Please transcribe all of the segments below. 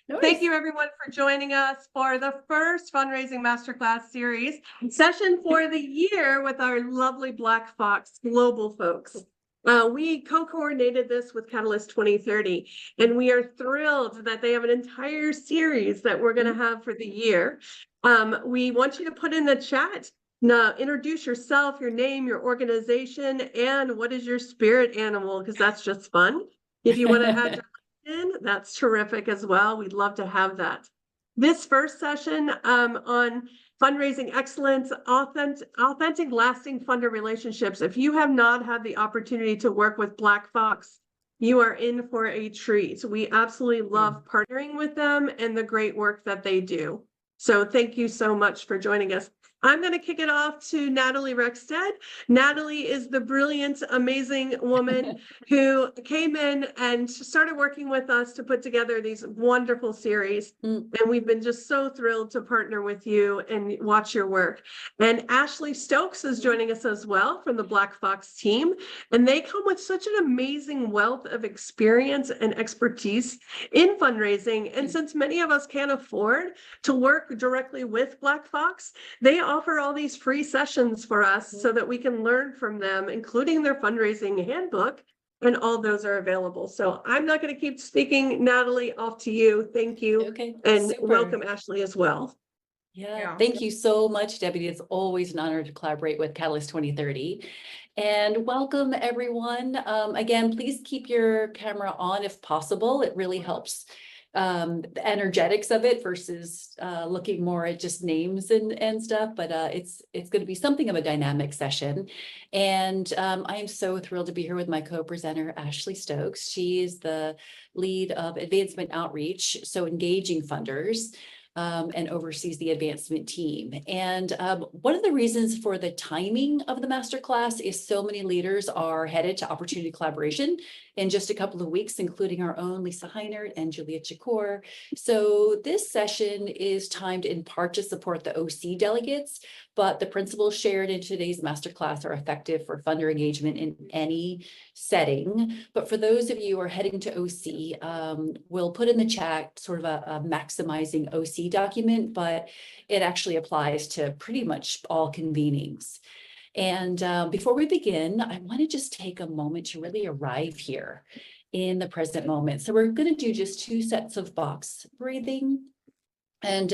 Thank you, everyone, for joining us for the first Fundraising Masterclass series session for the year with our lovely Black Fox Global folks. We co-coordinated this with Catalyst 2030, and we are thrilled that they have an entire series that we're going to have for the year. We want you to put in the chat, introduce yourself, your name, your organization, and what is your spirit animal, because that's just fun. If you want to add your that's terrific as well. We'd love to have that. This first session on fundraising excellence, authentic lasting funder relationships. If you have not had the opportunity to work with Black Fox, you are in for a treat. We absolutely love partnering with them and the great work that they do. So thank you so much for joining us. I'm going to kick it off to Natalie Rekstad. Natalie is the brilliant, amazing woman who came in and started working with us to put together these wonderful series. And we've been just so thrilled to partner with you and watch your work. And Ashley Stokes is joining us as well from the Black Fox team. And they come with such an amazing wealth of experience and expertise in fundraising. And since many of us can't afford to work directly with Black Fox, they offer all these free sessions for us so that we can learn from them, including their fundraising handbook, and all those are available. So I'm not going to keep speaking. Natalie, off to you. Thank you. Okay. And Super. Welcome, Ashley, as well. Yeah, thank you so much, Debbie. It's always an honor to collaborate with Catalyst 2030. And welcome, everyone. Again, please keep your camera on if possible. It really helps the energetics of it versus looking more at just names and stuff, but it's going to be something of a dynamic session. And I am so thrilled to be here with my co-presenter, Ashley Stokes. She is the lead of advancement outreach, so engaging funders, and oversees the advancement team. And one of the reasons for the timing of the masterclass is so many leaders are headed to opportunity collaboration in just a couple of weeks, including our own Lisa Heinert and Julia Chakor. So this session is timed in part to support the OC delegates, but the principles shared in today's masterclass are effective for funder engagement in any setting. But for those of you who are heading to OC, we'll put in the chat sort of a maximizing OC document, but it actually applies to pretty much all convenings. And before we begin, I want to just take a moment to really arrive here in the present moment. So we're going to do just 2 sets of box breathing. And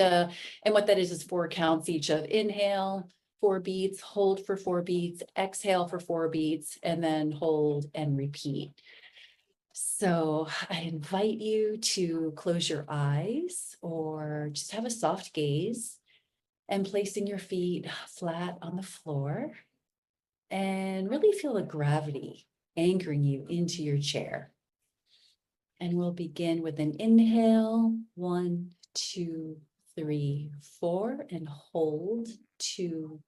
what that is 4 counts each of inhale, 4 beats, hold for 4 beats, exhale for 4 beats, and then hold and repeat. So I invite you to close your eyes or just have a soft gaze and placing your feet flat on the floor and really feel the gravity anchoring you into your chair. And we'll begin with an inhale, 1, 2, 3, 4, and hold, 2,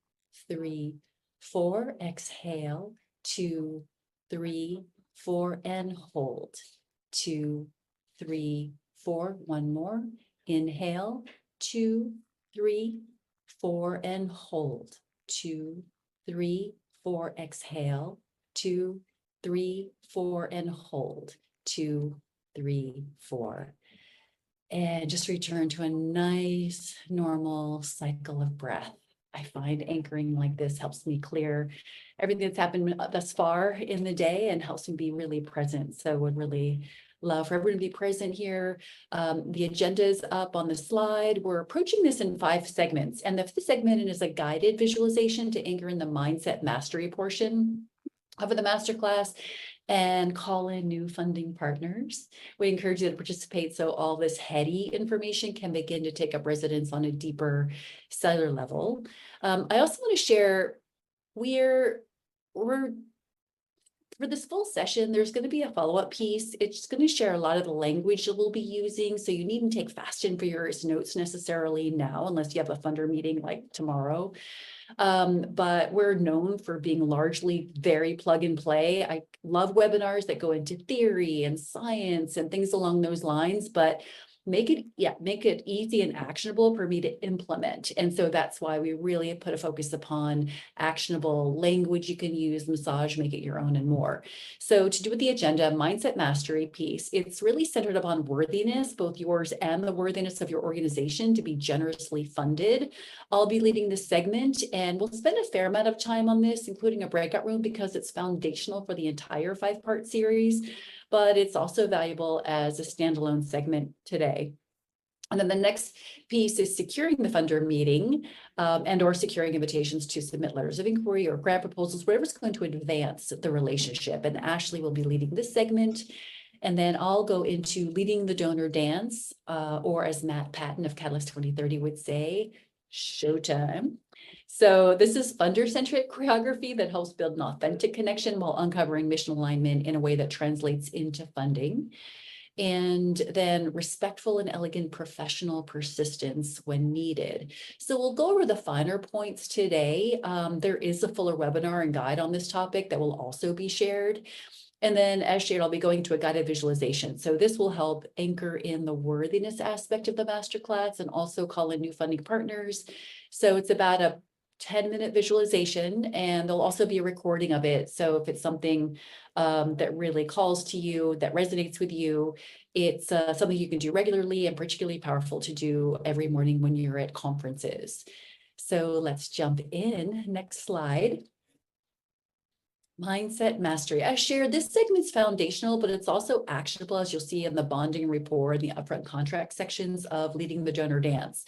3, 4, exhale, 2, 3, 4, and hold, 2, 3, 4, one more, inhale, 2, 3, 4, and hold, 2, 3, 4, exhale, 2, 3, 4, and hold, 2, 3, 4. And just return to a nice, normal cycle of breath. I find anchoring like this helps me clear everything that's happened thus far in the day and helps me be really present. So I would really love for everyone to be present here. The agenda is up on the slide. We're approaching this in 5 segments. And the 5th segment is a guided visualization to anchor in the mindset mastery portion of the masterclass and call in new funding partners. We encourage you to participate so all this heady information can begin to take up residence on a deeper cellular level. I also want to share, we're for this full session, there's going to be a follow-up piece. It's going to share a lot of the language that we'll be using. So you needn't take fast and furious notes necessarily now, unless you have a funder meeting like tomorrow. But we're known for being largely very plug and play. I love webinars that go into theory and science and things along those lines, but make it easy and actionable for me to implement. And so that's why we really put a focus upon actionable language you can use, massage, make it your own, and more. So to do with the agenda, mindset mastery piece, it's really centered upon worthiness, both yours and the worthiness of your organization to be generously funded. I'll be leading this segment, and we'll spend a fair amount of time on this, including a breakout room, because it's foundational for the entire 5-part series, but it's also valuable as a standalone segment today. And then the next piece is securing the funder meeting and or securing invitations to submit letters of inquiry or grant proposals, whatever's going to advance the relationship. And Ashley will be leading this segment. And then I'll go into leading the donor dance, or as Matt Patton of Catalyst 2030 would say, showtime. So this is funder-centric choreography that helps build an authentic connection while uncovering mission alignment in a way that translates into funding. And then respectful and elegant professional persistence when needed. So we'll go over the finer points today. There is a fuller webinar and guide on this topic that will also be shared. And then as shared, I'll be going to a guided visualization. So this will help anchor in the worthiness aspect of the masterclass and also call in new funding partners. So it's about a 10-minute visualization, and there'll also be a recording of it. So if it's something that really calls to you, that resonates with you, it's something you can do regularly and particularly powerful to do every morning when you're at conferences. So let's jump in. Next slide. Mindset mastery. As shared, this segment's foundational, but it's also actionable, as you'll see in the bonding and rapport and the upfront contract sections of leading the donor dance.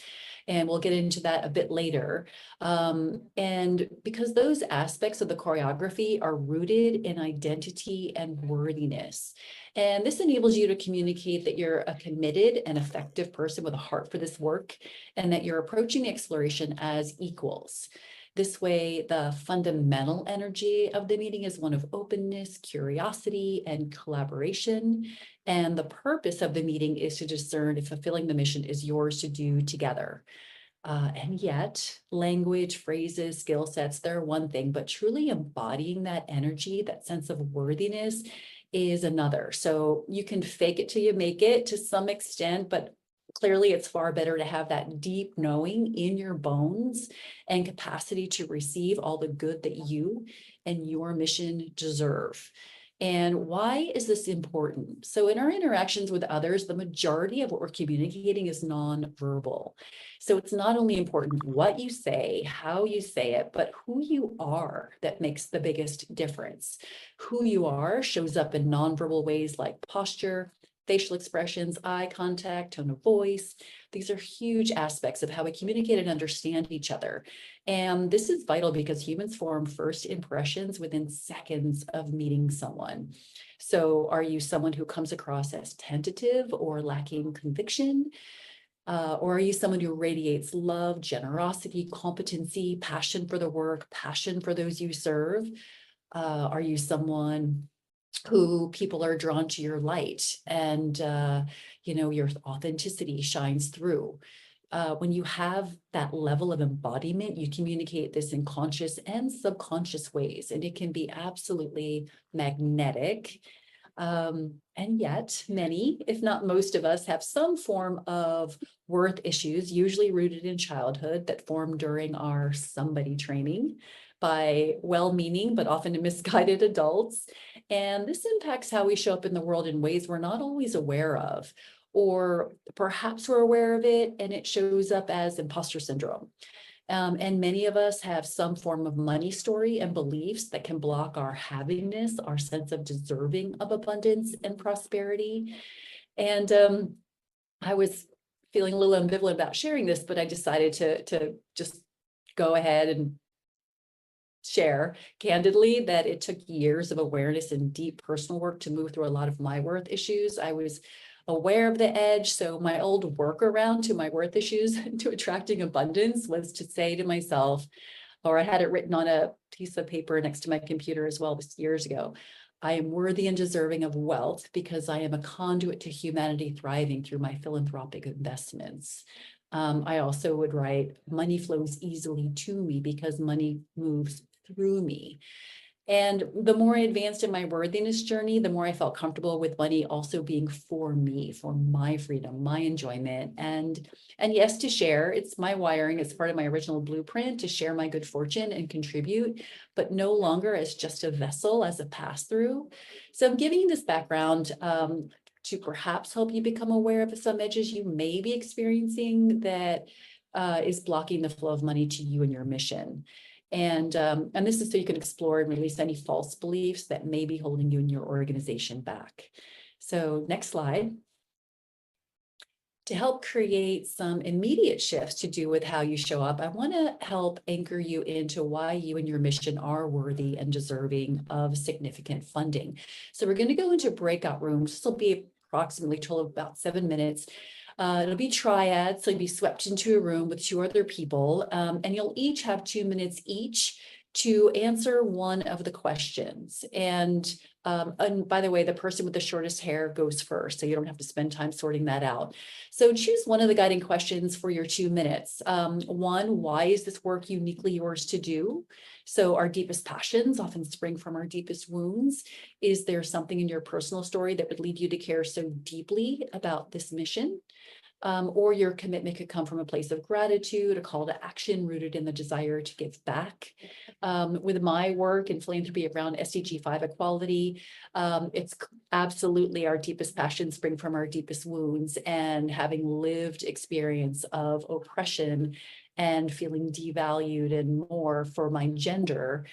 And we'll get into that a bit later. And because those aspects of the choreography are rooted in identity and worthiness. And this enables you to communicate that you're a committed and effective person with a heart for this work, and that you're approaching the exploration as equals. This way, the fundamental energy of the meeting is one of openness, curiosity, and collaboration. And the purpose of the meeting is to discern if fulfilling the mission is yours to do together. And yet, language, phrases, skill sets, they're one thing, but truly embodying that energy, that sense of worthiness, is another. So you can fake it till you make it to some extent, but clearly it's far better to have that deep knowing in your bones and capacity to receive all the good that you and your mission deserve. And why is this important? So in our interactions with others, the majority of what we're communicating is nonverbal. So it's not only important what you say, how you say it, but who you are that makes the biggest difference. Who you are shows up in nonverbal ways like posture, facial expressions, eye contact, tone of voice. These are huge aspects of how we communicate and understand each other. And this is vital because humans form first impressions within seconds of meeting someone. So are you someone who comes across as tentative or lacking conviction? Or are you someone who radiates love, generosity, competency, passion for the work, passion for those you serve? Are you someone who people are drawn to your light and, your authenticity shines through? When you have that level of embodiment, you communicate this in conscious and subconscious ways, and it can be absolutely magnetic. And yet many, if not most of us, have some form of worth issues, usually rooted in childhood, that form during our somebody training by well-meaning, but often misguided adults. And this impacts how we show up in the world in ways we're not always aware of, or perhaps we're aware of it and it shows up as imposter syndrome. And many of us have some form of money story and beliefs that can block our havingness, our sense of deserving of abundance and prosperity. And I was feeling a little ambivalent about sharing this, but I decided to just go ahead and share candidly that it took years of awareness and deep personal work to move through a lot of my worth issues. I was aware of the edge. So my old workaround to my worth issues to attracting abundance was to say to myself, or I had it written on a piece of paper next to my computer as well, this years ago, I am worthy and deserving of wealth because I am a conduit to humanity thriving through my philanthropic investments. I also would write, money flows easily to me because money moves through me. And the more I advanced in my worthiness journey, the more I felt comfortable with money also being for me, for my freedom, my enjoyment, and yes, to share. It's my wiring. It's part of my original blueprint to share my good fortune and contribute, but no longer as just a vessel, as a pass through. So I'm giving you this background to perhaps help you become aware of some edges you may be experiencing that is blocking the flow of money to you and your mission. And this is so you can explore and release any false beliefs that may be holding you and your organization back. So next slide. To help create some immediate shifts to do with how you show up, I want to help anchor you into why you and your mission are worthy and deserving of significant funding. So we're going to go into breakout rooms. This will be approximately a total of about 7 minutes. It'll be triad, so you'll be swept into a room with 2 other people, and you'll each have 2 minutes each to answer one of the questions. And by the way, the person with the shortest hair goes first, so you don't have to spend time sorting that out. So choose one of the guiding questions for your 2 minutes. One, why is this work uniquely yours to do? So our deepest passions often spring from our deepest wounds. Is there something in your personal story that would lead you to care so deeply about this mission? Or your commitment could come from a place of gratitude, a call to action rooted in the desire to give back. With my work and philanthropy around SDG 5 equality, it's absolutely our deepest passions spring from our deepest wounds, and having lived experience of oppression and feeling devalued and more for my gender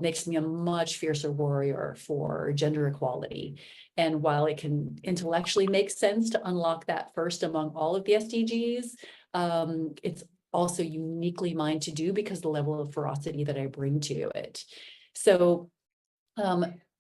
makes me a much fiercer warrior for gender equality. And while it can intellectually make sense to unlock that first among all of the SDGs, it's also uniquely mine to do because of the level of ferocity that I bring to it. So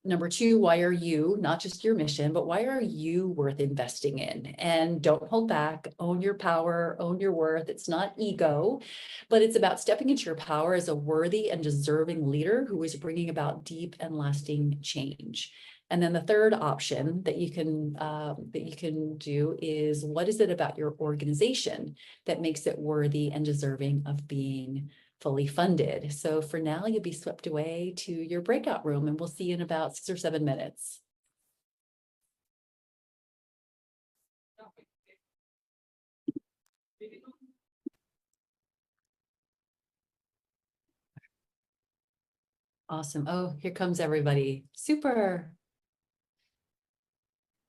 number 2, why are you, not just your mission, but why are you worth investing in? And don't hold back, own your power, own your worth. It's not ego, but it's about stepping into your power as a worthy and deserving leader who is bringing about deep and lasting change. And then the third option that you can do is, what is it about your organization that makes it worthy and deserving of being fully funded? So for now, you'll be swept away to your breakout room, and we'll see you in about 6 or 7 minutes. Awesome. Oh, here comes everybody. Super.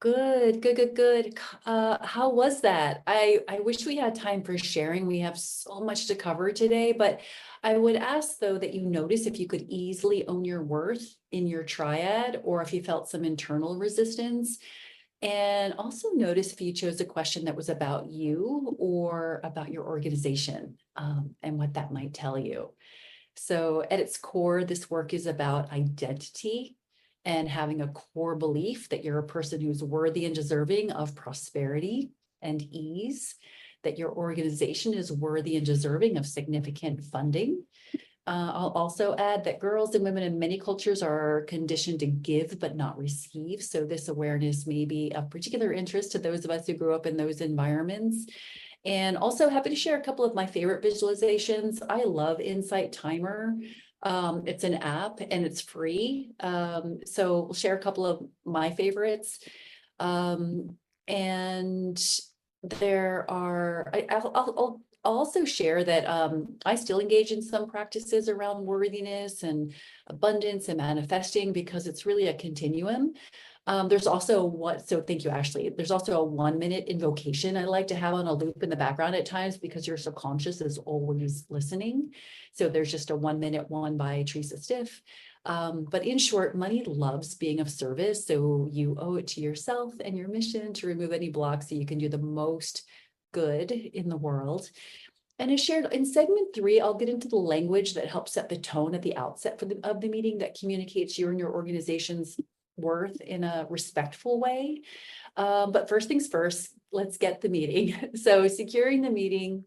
Good, good, good, good. How was that? I wish we had time for sharing. We have so much to cover today, but I would ask though that you notice if you could easily own your worth in your triad, or if you felt some internal resistance. And also notice if you chose a question that was about you or about your organization, and what that might tell you. So at its core, this work is about identity and having a core belief that you're a person who's worthy and deserving of prosperity and ease, that your organization is worthy and deserving of significant funding. I'll also add that girls and women in many cultures are conditioned to give but not receive. So this awareness may be of particular interest to those of us who grew up in those environments. And also happy to share a couple of my favorite visualizations. I love Insight Timer. It's an app and it's free. So we'll share a couple of my favorites. And there are, I'll also share that I still engage in some practices around worthiness and abundance and manifesting, because it's really a continuum. There's also so thank you, Ashley. There's also a 1-minute invocation I like to have on a loop in the background at times, because your subconscious is always listening. So there's just a 1-minute one by Teresa Stiff. But in short, money loves being of service. So you owe it to yourself and your mission to remove any blocks so you can do the most good in the world. And as shared in segment 3, I'll get into the language that helps set the tone at the outset of the meeting that communicates you and your organization's worth in a respectful way. But first things first, let's get the meeting. So securing the meeting,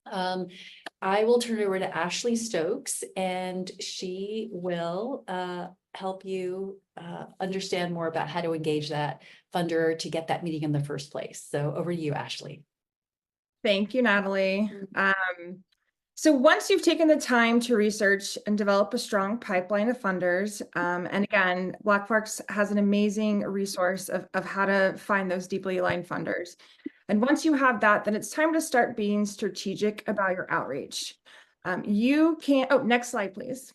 I will turn it over to Ashley Stokes, and she will help you understand more about how to engage that funder to get that meeting in the first place. So over to you, Ashley. Thank you, Natalie. So once you've taken the time to research and develop a strong pipeline of funders, and again, BlackFox has an amazing resource of how to find those deeply aligned funders. And once you have that, then it's time to start being strategic about your outreach. You can, oh, next slide, please.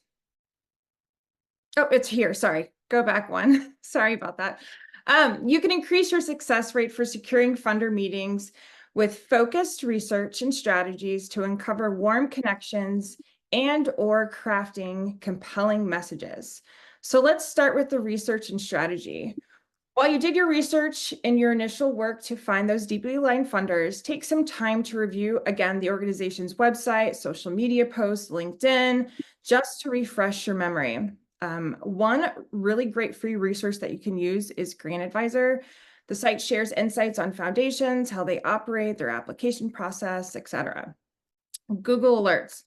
Oh, it's here, sorry, go back one. Sorry about that. You can increase your success rate for securing funder meetings with focused research and strategies to uncover warm connections and or crafting compelling messages. So let's start with the research and strategy. While you did your research and your initial work to find those deeply aligned funders, take some time to review, again, the organization's website, social media posts, LinkedIn, just to refresh your memory. One really great free resource that you can use is Grant Advisor. The site shares insights on foundations, how they operate, their application process, etc. Google Alerts.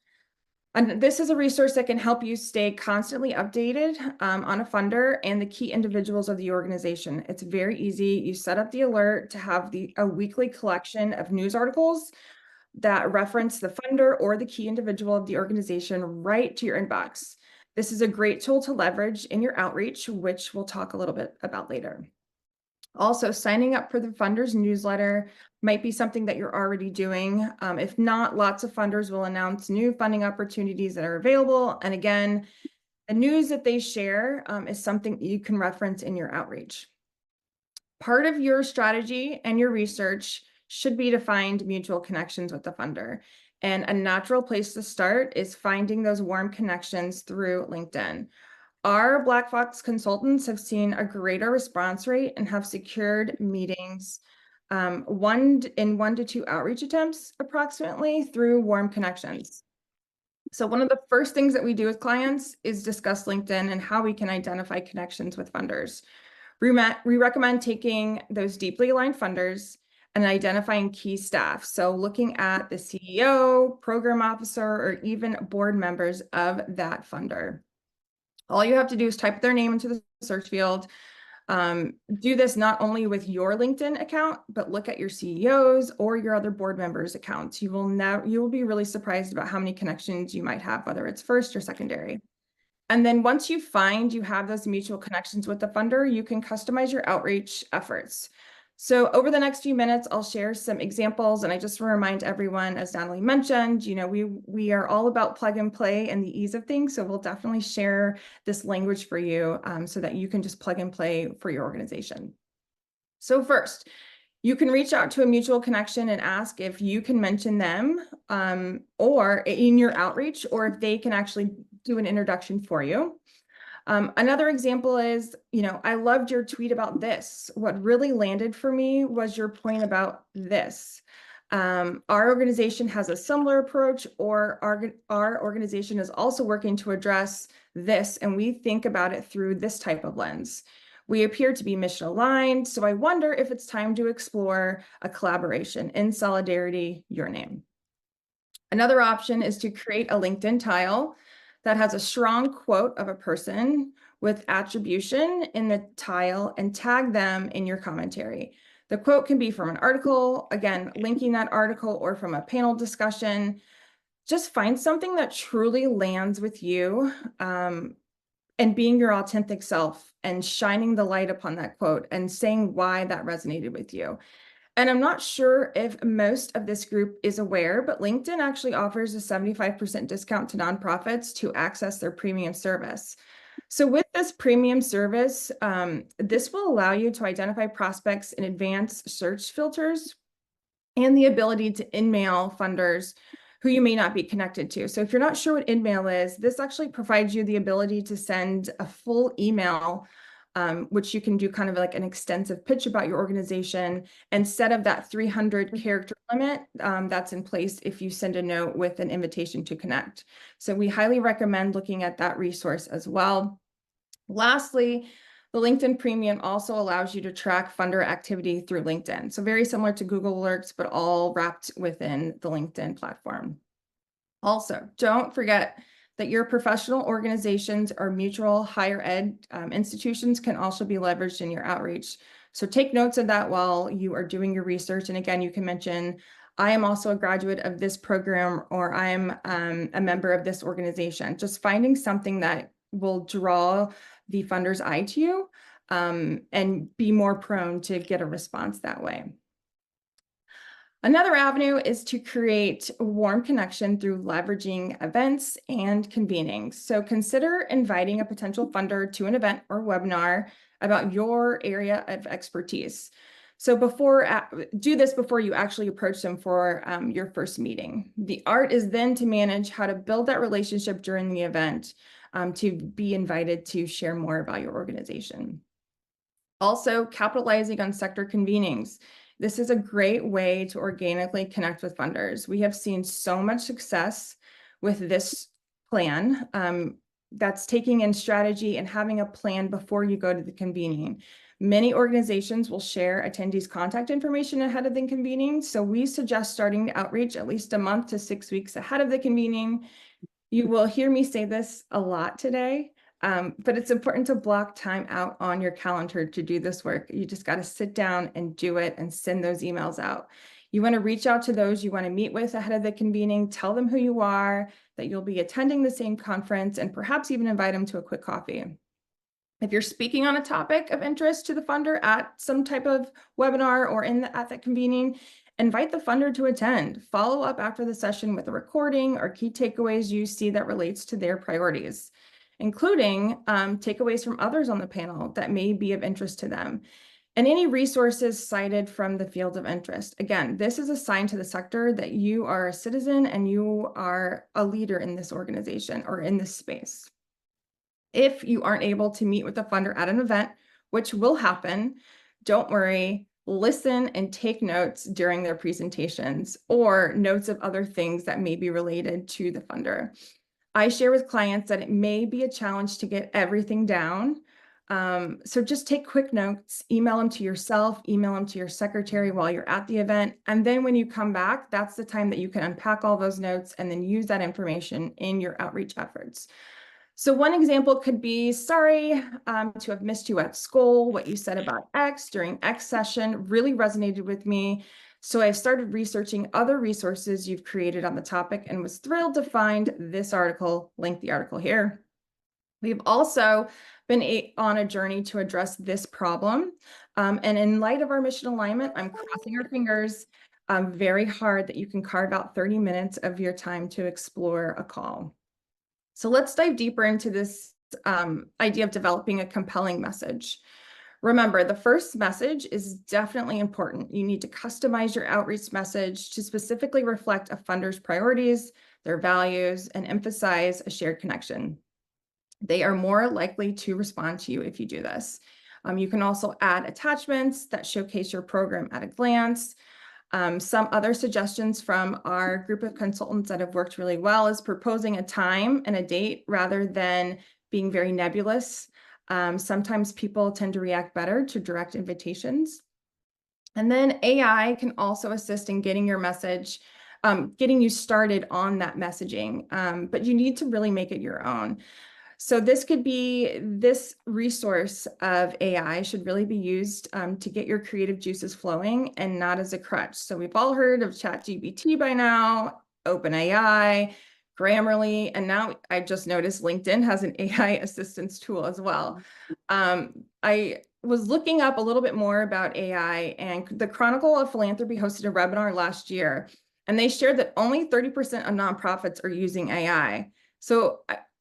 And this is a resource that can help you stay constantly updated on a funder and the key individuals of the organization. It's very easy. You set up the alert to have a weekly collection of news articles that reference the funder or the key individual of the organization right to your inbox. This is a great tool to leverage in your outreach, which we'll talk a little bit about later. Also, signing up for the funders newsletter might be something that you're already doing. If not, lots of funders will announce new funding opportunities that are available. And again, the news that they share is something you can reference in your outreach. Part of your strategy and your research should be to find mutual connections with the funder. And a natural place to start is finding those warm connections through LinkedIn. Our BlackFox consultants have seen a greater response rate and have secured meetings in 1 to 2 outreach attempts approximately through warm connections. So one of the first things that we do with clients is discuss LinkedIn and how we can identify connections with funders. We recommend taking those deeply aligned funders and identifying key staff. So looking at the CEO, program officer, or even board members of that funder. All you have to do is type their name into the search field. Do this not only with your LinkedIn account, but look at your CEOs or your other board members' accounts. You will be really surprised about how many connections you might have, whether it's first or secondary. And then once you find you have those mutual connections with the funder, you can customize your outreach efforts. So over the next few minutes, I'll share some examples. And I just want to remind everyone, as Natalie mentioned, we are all about plug and play and the ease of things. So we'll definitely share this language for you so that you can just plug and play for your organization. So first, you can reach out to a mutual connection and ask if you can mention them or in your outreach, or if they can actually do an introduction for you. Another example is, I loved your tweet about this. What really landed for me was your point about this. Our organization has a similar approach, or our organization is also working to address this, and we think about it through this type of lens. We appear to be mission aligned, so I wonder if it's time to explore a collaboration. In solidarity, your name. Another option is to create a LinkedIn tile that has a strong quote of a person with attribution in the tile and tag them in your commentary. The quote can be from an article, again, linking that article, or from a panel discussion. Just find something that truly lands with you and being your authentic self and shining the light upon that quote and saying why that resonated with you. And I'm not sure if most of this group is aware, but LinkedIn actually offers a 75% discount to nonprofits to access their premium service. So with this premium service, this will allow you to identify prospects in advanced search filters and the ability to in-mail funders who you may not be connected to. So if you're not sure what in-mail is, this actually provides you the ability to send a full email, which you can do kind of like an extensive pitch about your organization instead of that 300 character limit that's in place if you send a note with an invitation to connect. So we highly recommend looking at that resource as well. Lastly, the LinkedIn Premium also allows you to track funder activity through LinkedIn. So very similar to Google Alerts, but all wrapped within the LinkedIn platform. Also, don't forget that your professional organizations or mutual higher ed institutions can also be leveraged in your outreach. So take notes of that while you are doing your research. And again, you can mention I am also a graduate of this program, or I'm a member of this organization. Just finding something that will draw the funder's eye to you and be more prone to get a response that way. Another avenue is to create a warm connection through leveraging events and convenings. So consider inviting a potential funder to an event or webinar about your area of expertise. So do this before you actually approach them for your first meeting. The art is then to manage how to build that relationship during the event to be invited to share more about your organization. Also, capitalizing on sector convenings. This is a great way to organically connect with funders. We have seen so much success with this plan that's taking in strategy and having a plan before you go to the convening. Many organizations will share attendees' contact information ahead of the convening. So we suggest starting the outreach at least a month to 6 weeks ahead of the convening. You will hear me say this a lot today. But it's important to block time out on your calendar to do this work. You just got to sit down and do it and send those emails out. You want to reach out to those you want to meet with ahead of the convening, tell them who you are, that you'll be attending the same conference, and perhaps even invite them to a quick coffee. If you're speaking on a topic of interest to the funder at some type of webinar or at that convening, invite the funder to attend. Follow up after the session with a recording or key takeaways you see that relates to their priorities, including takeaways from others on the panel that may be of interest to them, and any resources cited from the field of interest. Again, this is a sign to the sector that you are a citizen and you are a leader in this organization or in this space. If you aren't able to meet with a funder at an event, which will happen, don't worry. Listen and take notes during their presentations or notes of other things that may be related to the funder. I share with clients that it may be a challenge to get everything down. So just take quick notes, email them to yourself, email them to your secretary while you're at the event. And then when you come back, that's the time that you can unpack all those notes and then use that information in your outreach efforts. So one example could be, sorry to have missed you at school. What you said about X during X session really resonated with me. So I started researching other resources you've created on the topic and was thrilled to find this article, link the article here. We've also been on a journey to address this problem. And in light of our mission alignment, I'm crossing our fingers very hard that you can carve out 30 minutes of your time to explore a call. So let's dive deeper into this idea of developing a compelling message. Remember, the first message is definitely important. You need to customize your outreach message to specifically reflect a funder's priorities, their values, and emphasize a shared connection. They are more likely to respond to you if you do this. You can also add attachments that showcase your program at a glance. Some other suggestions from our group of consultants that have worked really well is proposing a time and a date rather than being very nebulous. Sometimes people tend to react better to direct invitations. And then AI can also assist in getting your message, getting you started on that messaging, but you need to really make it your own. So this resource of AI should really be used to get your creative juices flowing and not as a crutch. So we've all heard of ChatGPT by now, OpenAI, Grammarly, and now I just noticed LinkedIn has an AI assistance tool as well. I was looking up a little bit more about AI, and the Chronicle of Philanthropy hosted a webinar last year, and they shared that only 30% of nonprofits are using AI. So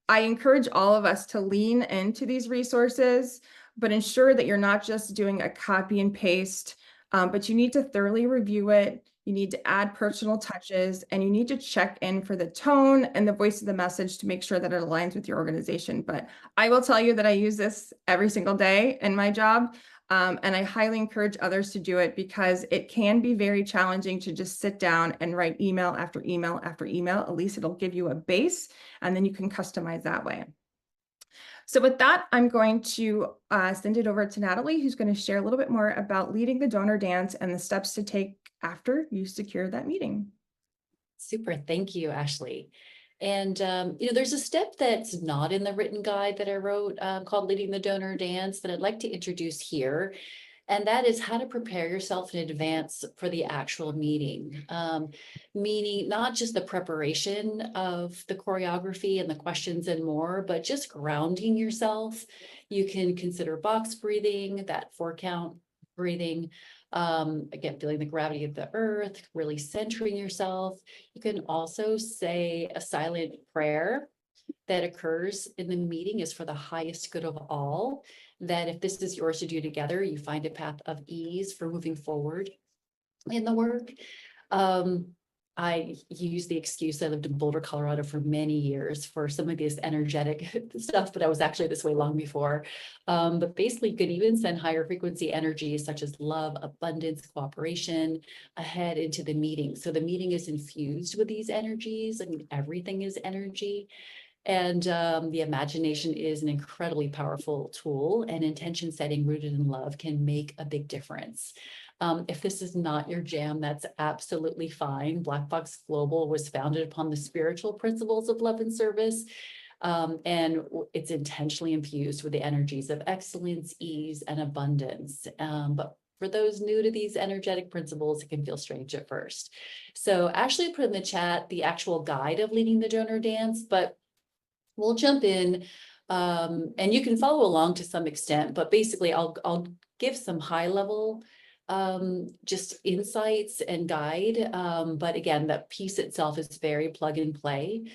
I encourage all of us to lean into these resources, but ensure that you're not just doing a copy and paste, but you need to thoroughly review it. You need to add personal touches, and you need to check in for the tone and the voice of the message to make sure that it aligns with your organization. But I will tell you that I use this every single day in my job. And I highly encourage others to do it because it can be very challenging to just sit down and write email after email after email. At least it'll give you a base, and then you can customize that way. So with that, I'm going to send it over to Natalie, who's going to share a little bit more about leading the donor dance and the steps to take after you secure that meeting. Super. Thank you, Ashley. And, there's a step that's not in the written guide that I wrote called Leading the Donor Dance that I'd like to introduce here. And that is how to prepare yourself in advance for the actual meeting. Meaning not just the preparation of the choreography and the questions and more, but just grounding yourself. You can consider box breathing, that 4-count breathing. Again, feeling the gravity of the earth, really centering yourself. You can also say a silent prayer that occurs in the meeting is for the highest good of all, that if this is yours to do together, you find a path of ease for moving forward in the work. I used the excuse I lived in Boulder, Colorado for many years for some of this energetic stuff, but I was actually this way long before. But basically, you could even send higher frequency energies such as love, abundance, cooperation ahead into the meeting. So the meeting is infused with these energies. I mean, everything is energy. And the imagination is an incredibly powerful tool, and intention setting rooted in love can make a big difference. If this is not your jam, that's absolutely fine. Black Box Global was founded upon the spiritual principles of love and service, and it's intentionally infused with the energies of excellence, ease, and abundance. But for those new to these energetic principles, it can feel strange at first. So Ashley put in the chat the actual guide of leading the donor dance, but we'll jump in, and you can follow along to some extent, but basically I'll give some high level just insights and guide. But again, the piece itself is very plug and play.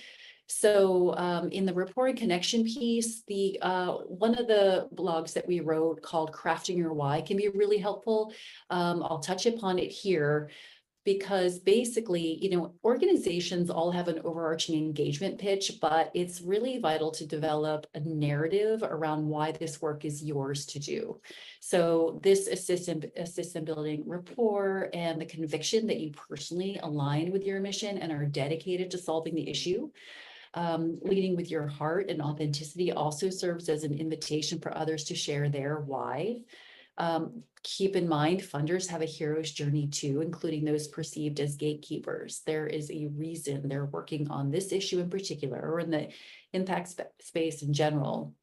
So in the rapport and connection piece, the one of the blogs that we wrote called Crafting Your Why can be really helpful. I'll touch upon it here, because basically, you know, organizations all have an overarching engagement pitch, but it's really vital to develop a narrative around why this work is yours to do. So this assists in building rapport and the conviction that you personally align with your mission and are dedicated to solving the issue. Leading with your heart and authenticity also serves as an invitation for others to share their why. Keep in mind, funders have a hero's journey too, including those perceived as gatekeepers. There is a reason they're working on this issue in particular, or in the impact space in general.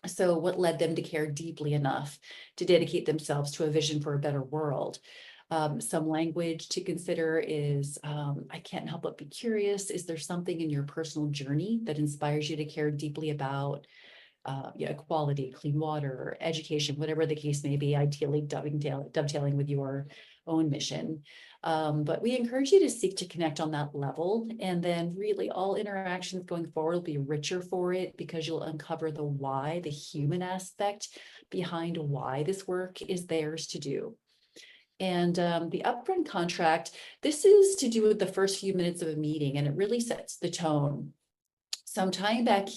So what led them to care deeply enough to dedicate themselves to a vision for a better world? Some language to consider is, I can't help but be curious. Is there something in your personal journey that inspires you to care deeply about equality, clean water, education, whatever the case may be, ideally dovetailing with your own mission. But we encourage you to seek to connect on that level. And then really all interactions going forward will be richer for it, because you'll uncover the why, the human aspect behind why this work is theirs to do. And the upfront contract, this is to do with the first few minutes of a meeting, and it really sets the tone. So I'm tying back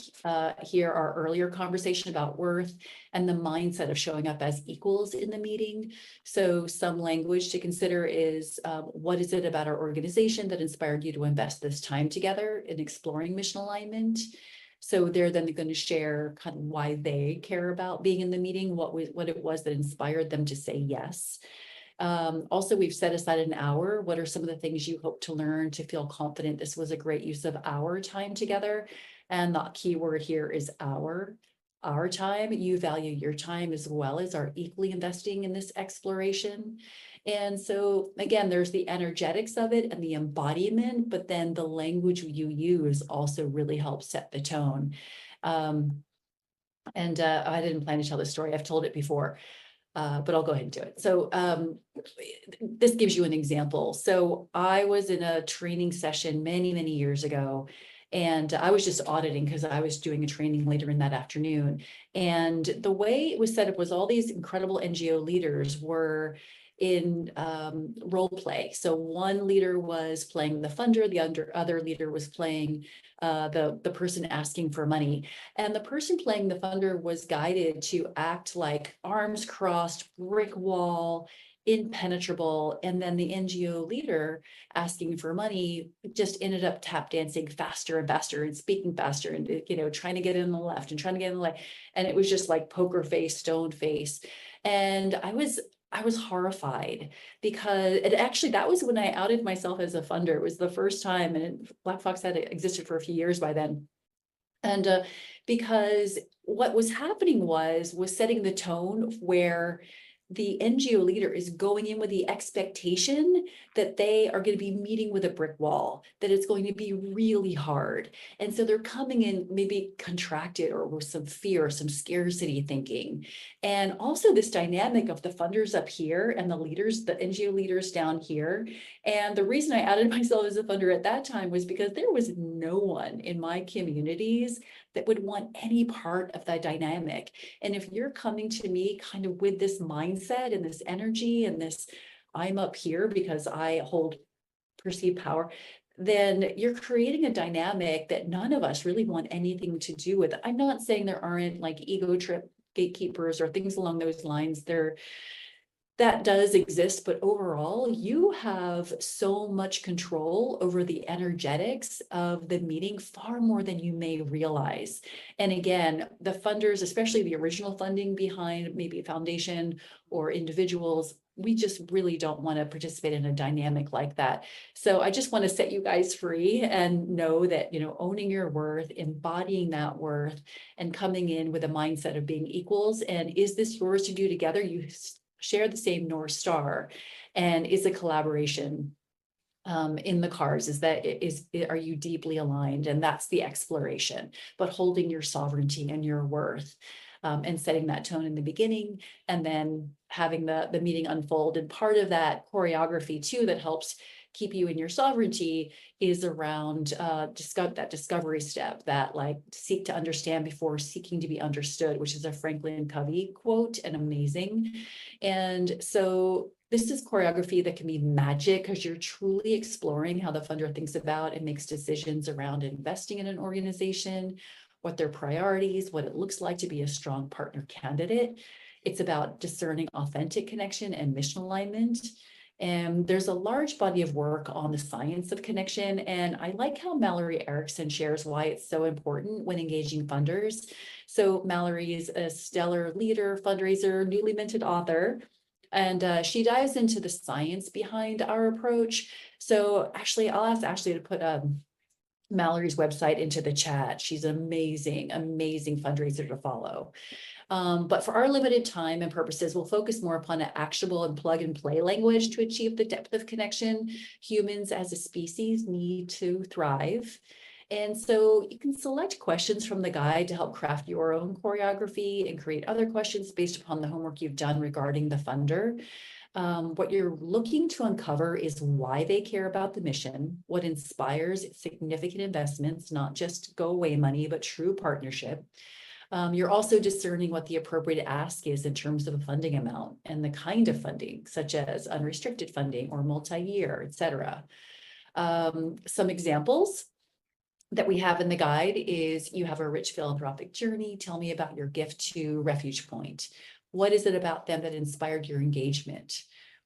here our earlier conversation about worth and the mindset of showing up as equals in the meeting. So some language to consider is, what is it about our organization that inspired you to invest this time together in exploring mission alignment? So they're then going to share kind of why they care about being in the meeting, what it was that inspired them to say yes. Also, we've set aside an hour. What are some of the things you hope to learn to feel confident this was a great use of our time together? And the key word here is our time. You value your time as well as are equally investing in this exploration. And so again, there's the energetics of it and the embodiment, but then the language you use also really helps set the tone. I didn't plan to tell this story. I've told it before. But I'll go ahead and do it. So this gives you an example. So I was in a training session many, many years ago, and I was just auditing because I was doing a training later in that afternoon. And the way it was set up was all these incredible NGO leaders were in role play. So one leader was playing the funder, the other leader was playing the person asking for money. And the person playing the funder was guided to act like arms crossed, brick wall, impenetrable. And then the NGO leader asking for money just ended up tap dancing faster and faster and speaking faster and, you know, trying to get in the left and trying to get in the left. And it was just like poker face, stone face. And I was horrified, because that was when I outed myself as a funder. It was the first time, and Black Fox had existed for a few years by then. And because what was happening was setting the tone where the NGO leader is going in with the expectation that they are going to be meeting with a brick wall, that it's going to be really hard. And so they're coming in maybe contracted or with some fear, some scarcity thinking. And also this dynamic of the funders up here and the leaders, the NGO leaders down here. And the reason I added myself as a funder at that time was because there was no one in my communities that would want any part of that dynamic. And if you're coming to me kind of with this mindset and this energy and this, I'm up here because I hold perceived power, then you're creating a dynamic that none of us really want anything to do with. I'm not saying there aren't like ego trip gatekeepers or things along those lines. That does exist, but overall, you have so much control over the energetics of the meeting, far more than you may realize. And again, the funders, especially the original funding behind maybe a foundation or individuals, we just really don't want to participate in a dynamic like that. So I just want to set you guys free and know that, you know, owning your worth, embodying that worth, and coming in with a mindset of being equals. And is this yours to do together? You share the same North Star, and is a collaboration in the cards. Are you deeply aligned? And that's the exploration, but holding your sovereignty and your worth, and setting that tone in the beginning, and then having the meeting unfold. And part of that choreography too that helps keep you in your sovereignty is around that discovery step, that like seek to understand before seeking to be understood, which is a Franklin Covey quote, and amazing. And so this is choreography that can be magic because you're truly exploring how the funder thinks about and makes decisions around investing in an organization, what their priorities, what it looks like to be a strong partner candidate. It's about discerning authentic connection and mission alignment. And there's a large body of work on the science of connection. And I like how Mallory Erickson shares why it's so important when engaging funders. So Mallory is a stellar leader, fundraiser, newly minted author. And she dives into the science behind our approach. So actually, I'll ask Ashley to put Mallory's website into the chat. She's an amazing, amazing fundraiser to follow. But for our limited time and purposes, we'll focus more upon an actionable and plug and play language to achieve the depth of connection humans as a species need to thrive. And so you can select questions from the guide to help craft your own choreography and create other questions based upon the homework you've done regarding the funder. What you're looking to uncover is why they care about the mission, what inspires significant investments, not just go away money, but true partnership. You're also discerning what the appropriate ask is in terms of a funding amount and the kind of funding, such as unrestricted funding or multi-year, et cetera. Some examples that we have in the guide is you have a rich philanthropic journey. Tell me about your gift to Refuge Point. What is it about them that inspired your engagement?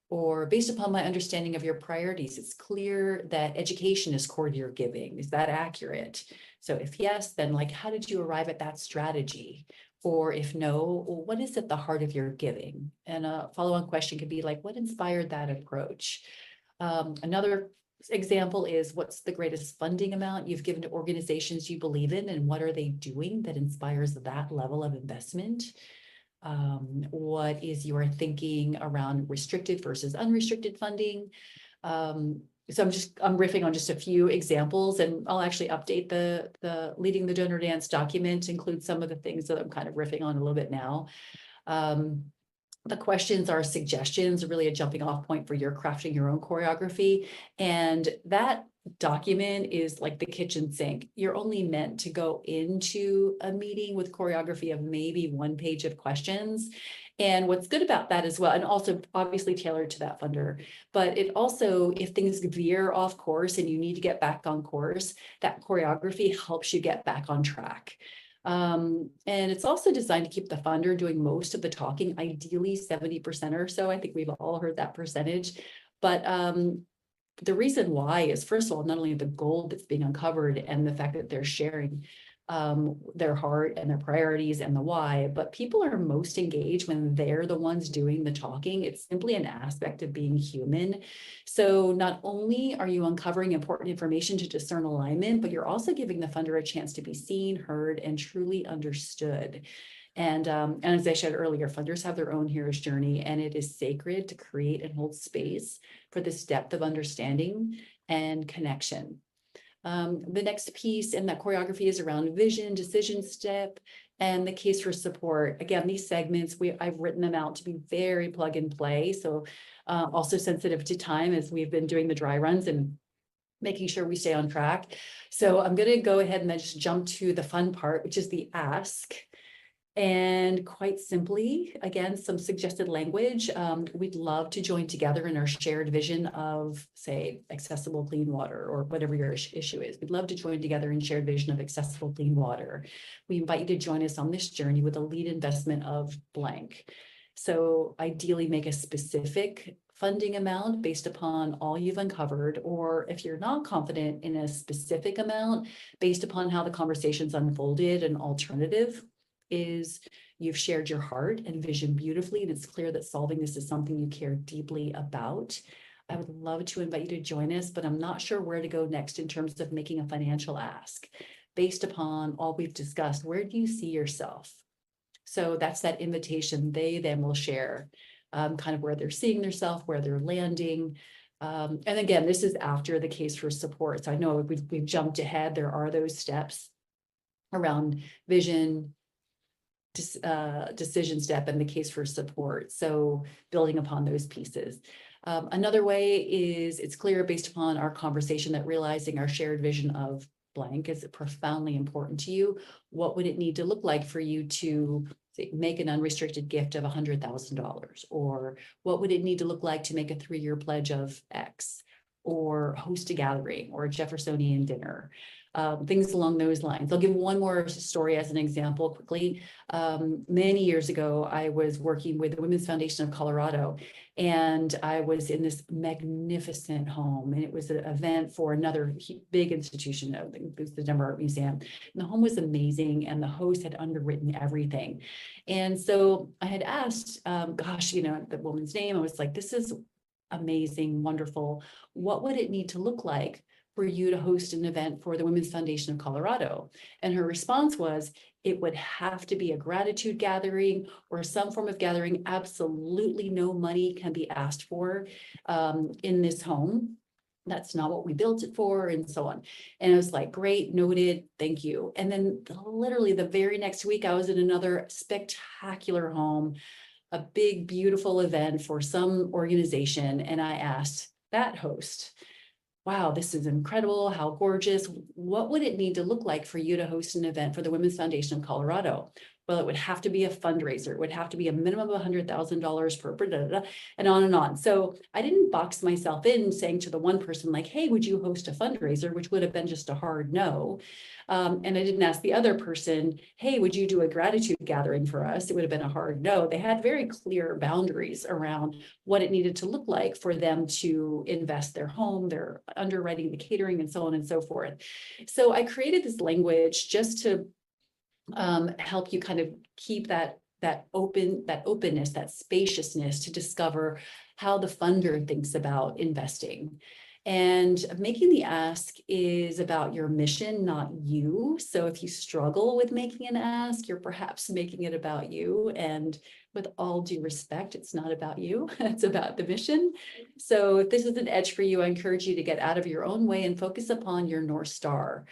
Or based upon my understanding of your priorities, it's clear that education is core to your giving. Is that accurate? So if yes, then like, how did you arrive at that strategy? Or if no, well, what is at the heart of your giving? And a follow-on question could be like, what inspired that approach? Another example is, what's the greatest funding amount you've given to organizations you believe in, and what are they doing that inspires that level of investment? What is your thinking around restricted versus unrestricted funding? So I'm riffing on just a few examples, and I'll actually update the Leading the Donor Dance document to include some of the things that I'm kind of riffing on a little bit now. The questions are suggestions, really a jumping off point for your crafting your own choreography. And that document is like the kitchen sink. You're only meant to go into a meeting with choreography of maybe 1 page of questions. And what's good about that as well, and also obviously tailored to that funder, but it also, if things veer off course and you need to get back on course, that choreography helps you get back on track. And it's also designed to keep the funder doing most of the talking, ideally 70% or so. I think we've all heard that percentage. But the reason why is, first of all, not only the gold that's being uncovered and the fact that they're sharing their heart and their priorities and the why, but people are most engaged when they're the ones doing the talking. It's simply an aspect of being human. So not only are you uncovering important information to discern alignment, but you're also giving the funder a chance to be seen, heard, and truly understood. And as I shared earlier, funders have their own hero's journey, and it is sacred to create and hold space for this depth of understanding and connection. The next piece in that choreography is around vision, decision step, and the case for support. Again, these segments, I've written them out to be very plug and play. So also sensitive to time as we've been doing the dry runs and making sure we stay on track. So I'm going to go ahead and then just jump to the fun part, which is the ask. And quite simply, again, some suggested language. We'd love to join together in our shared vision of, say, accessible clean water, or whatever your issue is. We'd love to join together in shared vision of accessible clean water. We invite you to join us on this journey with a lead investment of blank. So ideally make a specific funding amount based upon all you've uncovered, or if you're not confident in a specific amount based upon how the conversation's unfolded, an alternative is you've shared your heart and vision beautifully, and it's clear that solving this is something you care deeply about. I would love to invite you to join us, but I'm not sure where to go next in terms of making a financial ask. Based upon all we've discussed, where do you see yourself? So that's that invitation. They then will share kind of where they're seeing themselves, where they're landing. And again, this is after the case for support. So I know we've jumped ahead. There are those steps around vision, decision step, and the case for support. So building upon those pieces. Another way is it's clear based upon our conversation that realizing our shared vision of blank is profoundly important to you. What would it need to look like for you to say, make an unrestricted gift of $100,000? Or what would it need to look like to make a 3-year pledge of X? Or host a gathering or a Jeffersonian dinner? Things along those lines. I'll give one more story as an example quickly. Many years ago, I was working with the Women's Foundation of Colorado, and I was in this magnificent home, and it was an event for another big institution. I think it was the Denver Art Museum. And the home was amazing, and the host had underwritten everything. And so I had asked, gosh, you know, the woman's name. I was like, this is amazing, wonderful. What would it need to look like for you to host an event for the Women's Foundation of Colorado? And her response was, it would have to be a gratitude gathering or some form of gathering. Absolutely no money can be asked for in this home. That's not what we built it for, and so on. And I was like, great, noted, thank you. And then literally the very next week, I was in another spectacular home, a big, beautiful event for some organization. And I asked that host, wow, this is incredible. How gorgeous. What would it need to look like for you to host an event for the Women's Foundation of Colorado? Well, it would have to be a fundraiser. It would have to be a minimum of $100,000 per, and on and on. So I didn't box myself in saying to the one person like, hey, would you host a fundraiser? Which would have been just a hard no. And I didn't ask the other person, hey, would you do a gratitude gathering for us? It would have been a hard no. They had very clear boundaries around what it needed to look like for them to invest their home, their underwriting, the catering, and so on and so forth. So I created this language just to help you kind of keep that openness, that spaciousness to discover how the funder thinks about investing. And making the ask is about your mission, not you. So if you struggle with making an ask, you're perhaps making it about you. And with all due respect, it's not about you, it's about the mission. So if this is an edge for you, I encourage you to get out of your own way and focus upon your North Star.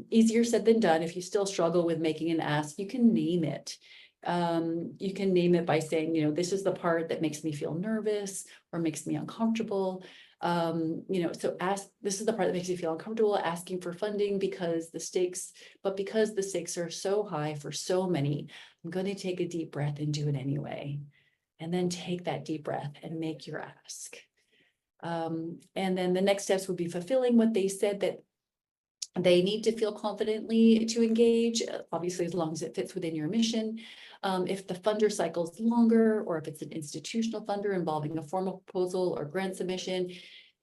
Easier said than done. If you still struggle with making an ask, you can name it. You can name it by saying, you know, this is the part that makes me feel nervous or makes me uncomfortable. You know, so this is the part that makes you feel uncomfortable asking for funding because the stakes are so high for so many, I'm going to take a deep breath and do it anyway. And then take that deep breath and make your ask. And then the next steps would be fulfilling what they said that they need to feel confidently to engage, obviously, as long as it fits within your mission. If the funder cycle is longer, or if it's an institutional funder involving a formal proposal or grant submission,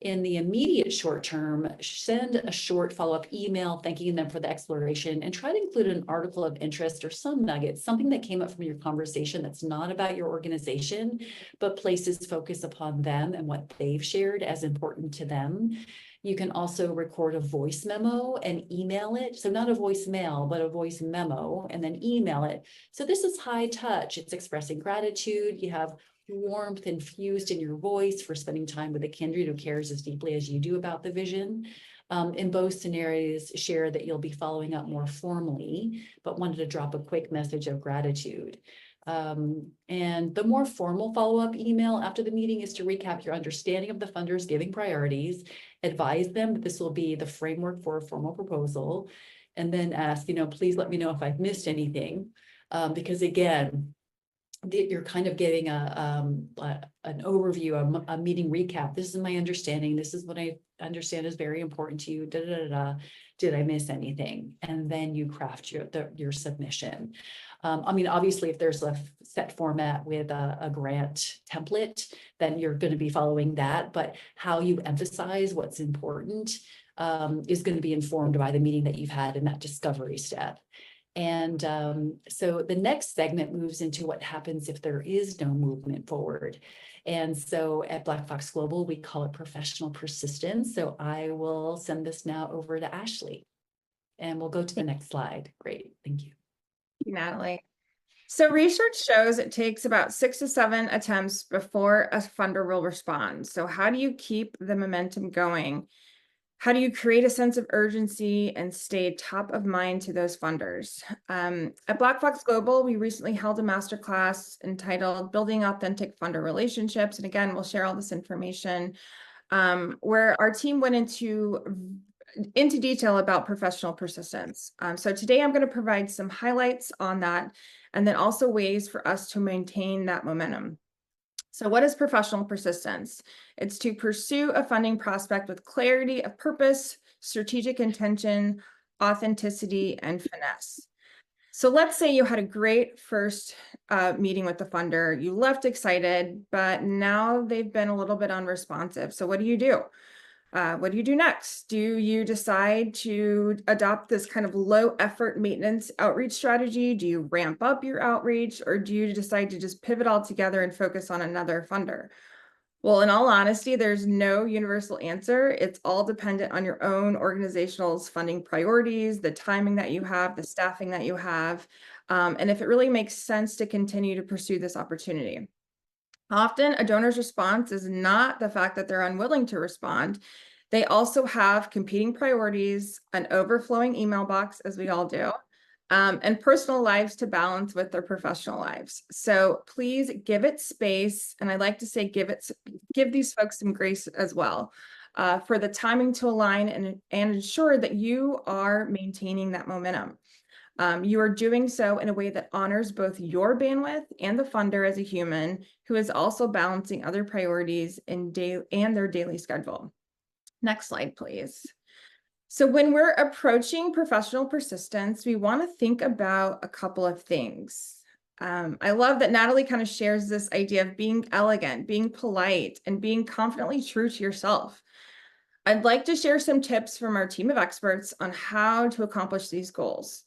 In the immediate short term, send a short follow-up email thanking them for the exploration and try to include an article of interest or some nuggets, something that came up from your conversation that's not about your organization, but places focus upon them and what they've shared as important to them. You can also record a voice memo and email it. So not a voicemail, but a voice memo, and then email it. So this is high touch. It's expressing gratitude. You have warmth infused in your voice for spending time with a kindred who cares as deeply as you do about the vision. In both scenarios, share that you'll be following up more formally, but wanted to drop a quick message of gratitude. And the more formal follow-up email after the meeting is to recap your understanding of the funders' giving priorities, advise them that this will be the framework for a formal proposal, and then ask, please let me know if I've missed anything. Because again, you're kind of getting an overview, a meeting recap. This is my understanding. This is what I understand is very important to you. Da, da, da, da. Did I miss anything? And then you craft your submission. Obviously, if there's a set format with a grant template, then you're going to be following that. But how you emphasize what's important is going to be informed by the meeting that you've had in that discovery step. And so the next segment moves into what happens if there is no movement forward. And so at Black Fox Global, we call it professional persistence. So I will send this now over to Ashley, and we'll go to the next slide. Great, thank you. Natalie. So research shows it takes about 6 to 7 attempts before a funder will respond. So how do you keep the momentum going? How do you create a sense of urgency and stay top of mind to those funders? At Black Fox Global, we recently held a masterclass entitled Building Authentic Funder Relationships. And again, we'll share all this information where our team went into detail about professional persistence. So today I'm going to provide some highlights on that, and then also ways for us to maintain that momentum. So what is professional persistence? It's to pursue a funding prospect with clarity of purpose, strategic intention, authenticity, and finesse. So let's say you had a great first meeting with the funder. You left excited, but now they've been a little bit unresponsive. So what do you do? What do you do next? Do you decide to adopt this kind of low effort maintenance outreach strategy? Do you ramp up your outreach, or do you decide to just pivot altogether and focus on another funder? Well, in all honesty, there's no universal answer. It's all dependent on your own organizational's funding priorities, the timing that you have, the staffing that you have, and if it really makes sense to continue to pursue this opportunity. Often a donor's response is not the fact that they're unwilling to respond. They also have competing priorities, an overflowing email box, as we all do, and personal lives to balance with their professional lives. So please give it space. And I like to say, give these folks some grace as well for the timing to align and ensure that you are maintaining that momentum. You are doing so in a way that honors both your bandwidth and the funder as a human who is also balancing other priorities and their daily schedule. Next slide, please. So when we're approaching professional persistence, we want to think about a couple of things. I love that Natalie kind of shares this idea of being elegant, being polite, and being confidently true to yourself. I'd like to share some tips from our team of experts on how to accomplish these goals.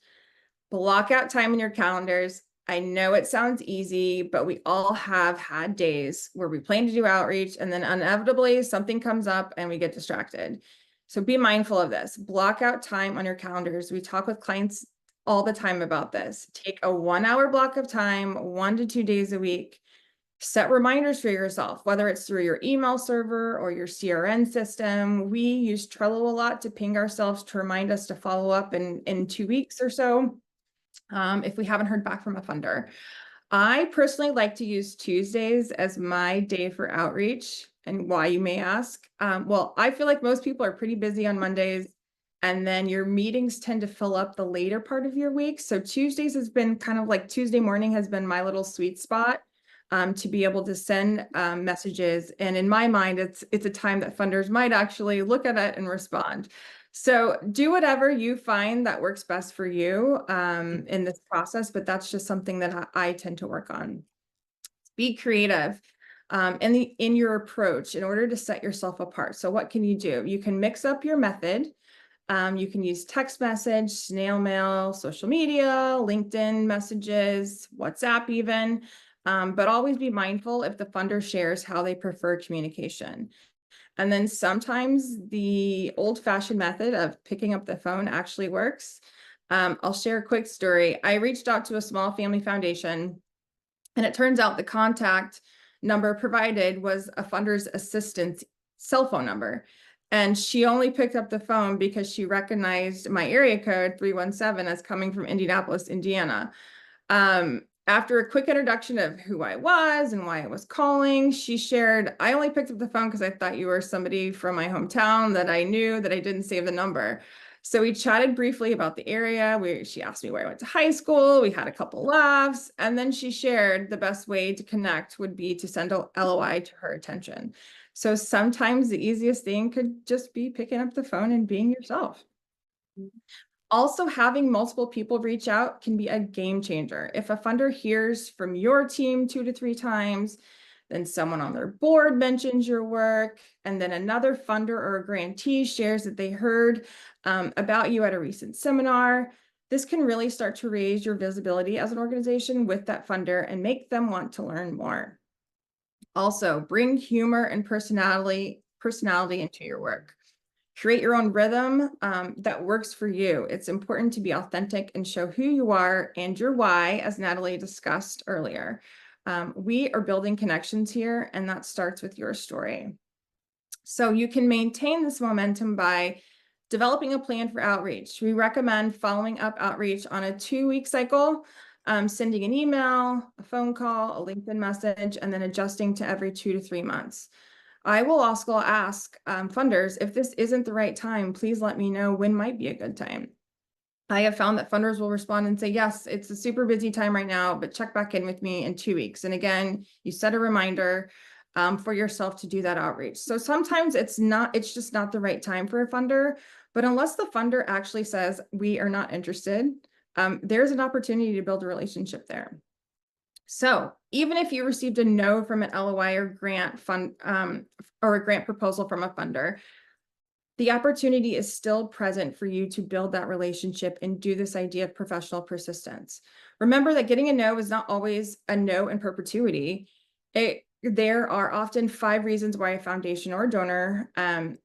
Block out time in your calendars. I know it sounds easy, but we all have had days where we plan to do outreach and then inevitably something comes up and we get distracted. So be mindful of this. Block out time on your calendars. We talk with clients all the time about this. Take a 1-hour block of time, 1 to 2 days a week. Set reminders for yourself, whether it's through your email server or your CRM system. We use Trello a lot to ping ourselves to remind us to follow up in 2 weeks or so. If we haven't heard back from a funder. I personally like to use Tuesdays as my day for outreach. And why, you may ask? Well, I feel like most people are pretty busy on Mondays, and then your meetings tend to fill up the later part of your week. So Tuesdays has been kind of like Tuesday morning has been my little sweet spot to be able to send messages. And in my mind, it's a time that funders might actually look at it and respond. So do whatever you find that works best for you in this process, but that's just something that I tend to work on. Be creative. in your approach in order to set yourself apart. So what can you do? You can mix up your method. You can use text message, snail mail, social media, LinkedIn messages, WhatsApp even, but always be mindful if the funder shares how they prefer communication. And then sometimes the old-fashioned method of picking up the phone actually works. I'll share a quick story. I reached out to a small family foundation, and it turns out the contact number provided was a funder's assistant's cell phone number. And she only picked up the phone because she recognized my area code 317 as coming from Indianapolis, Indiana. After a quick introduction of who I was and why I was calling, she shared, I only picked up the phone because I thought you were somebody from my hometown that I knew, that I didn't save the number. So we chatted briefly about the area. She asked me where I went to high school. We had a couple laughs. And then she shared the best way to connect would be to send a LOI to her attention. So sometimes the easiest thing could just be picking up the phone and being yourself. Also, having multiple people reach out can be a game changer. If a funder hears from your team 2 to 3 times, then someone on their board mentions your work, and then another funder or a grantee shares that they heard about you at a recent seminar, this can really start to raise your visibility as an organization with that funder and make them want to learn more. Also, bring humor and personality into your work. Create your own rhythm that works for you. It's important to be authentic and show who you are and your why, as Natalie discussed earlier. We are building connections here, and that starts with your story. So you can maintain this momentum by developing a plan for outreach. We recommend following up outreach on a 2-week cycle, sending an email, a phone call, a LinkedIn message, and then adjusting to every 2 to 3 months. I will also ask funders, if this isn't the right time, please let me know when might be a good time. I have found that funders will respond and say, yes, it's a super busy time right now, but check back in with me in 2 weeks. And again, you set a reminder for yourself to do that outreach. So sometimes it's just not the right time for a funder, but unless the funder actually says, we are not interested, there's an opportunity to build a relationship there. So even if you received a no from an LOI or grant or a grant proposal from a funder, the opportunity is still present for you to build that relationship and do this idea of professional persistence. Remember that getting a no is not always a no in perpetuity. There are often 5 reasons why a foundation or a donor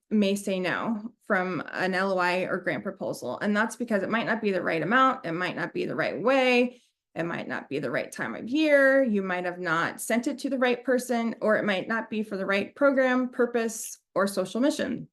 may say no from an LOI or grant proposal. And that's because it might not be the right amount. It might not be the right way. It might not be the right time of year. You might have not sent it to the right person, or it might not be for the right program, purpose, or social mission.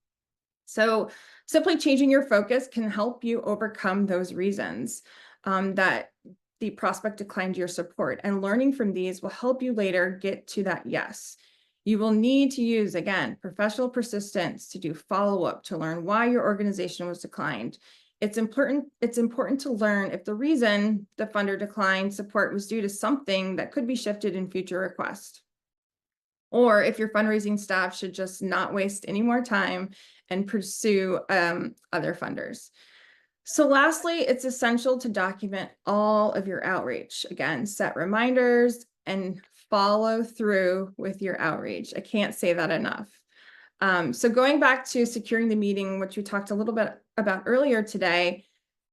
So simply changing your focus can help you overcome those reasons that the prospect declined your support. And learning from these will help you later get to that yes. You will need to use, again, professional persistence to do follow-up to learn why your organization was declined. It's important to learn if the reason the funder declined support was due to something that could be shifted in future requests, or if your fundraising staff should just not waste any more time and pursue other funders. So lastly, it's essential to document all of your outreach. Again, set reminders and follow through with your outreach. I can't say that enough. So going back to securing the meeting, which we talked a little bit about earlier today,